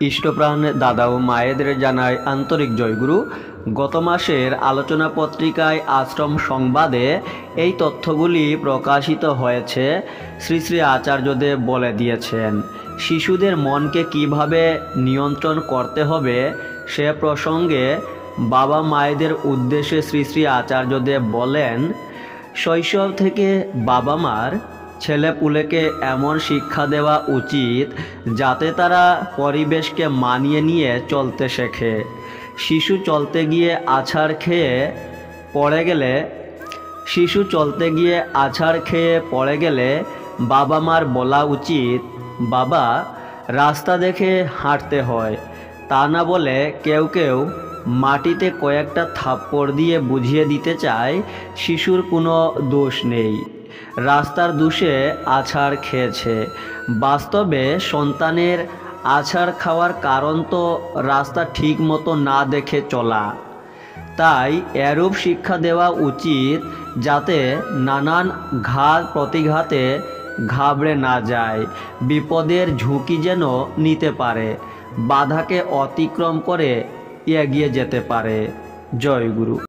ইষ্টপ্রাণ দাদা ও মায়েদের জানায় আন্তরিক জয়গুরু। গত মাসের আলোচনা পত্রিকায় আশ্রম সংবাদে এই তথ্যগুলি প্রকাশিত হয়েছে। শ্রী শ্রী আচার্যদেব বলে দিয়েছেন শিশুদের মনকে কিভাবে নিয়ন্ত্রণ করতে হবে সে প্রসঙ্গে বাবা মায়েদের উদ্দেশ্যে শ্রী শ্রী আচার্যদেব বলেন, শৈশব থেকে বাবা মার ছেলেপুলেকে এমন শিক্ষা দেওয়া উচিত যাতে তারা পরিবেশকে মানিয়ে নিয়ে চলতে শেখে। শিশু চলতে গিয়ে আছাড় খেয়ে পড়ে গেলে বাবা মার বলা উচিত, বাবা রাস্তা দেখে হাঁটতে হয়, তা না বলে কেউ কেউ মাটিতে কয়েকটা থাপ্পড় দিয়ে বুঝিয়ে দিতে চায় শিশুর কোনো দোষ নেই, রাস্তার দোষে আছাড় খেয়েছে। বাস্তবে সন্তানের আছাড় খাওয়ার কারণ তো রাস্তা ঠিক মতো না দেখে চলা। তাই এরূপ শিক্ষা দেওয়া উচিত যাতে নানান ঘাত প্রতিঘাতে ঘাবড়ে না যায়, বিপদের ঝুঁকি যেন নিতে পারে, বাধাকে অতিক্রম করে এগিয়ে যেতে পারে। জয় গুরু।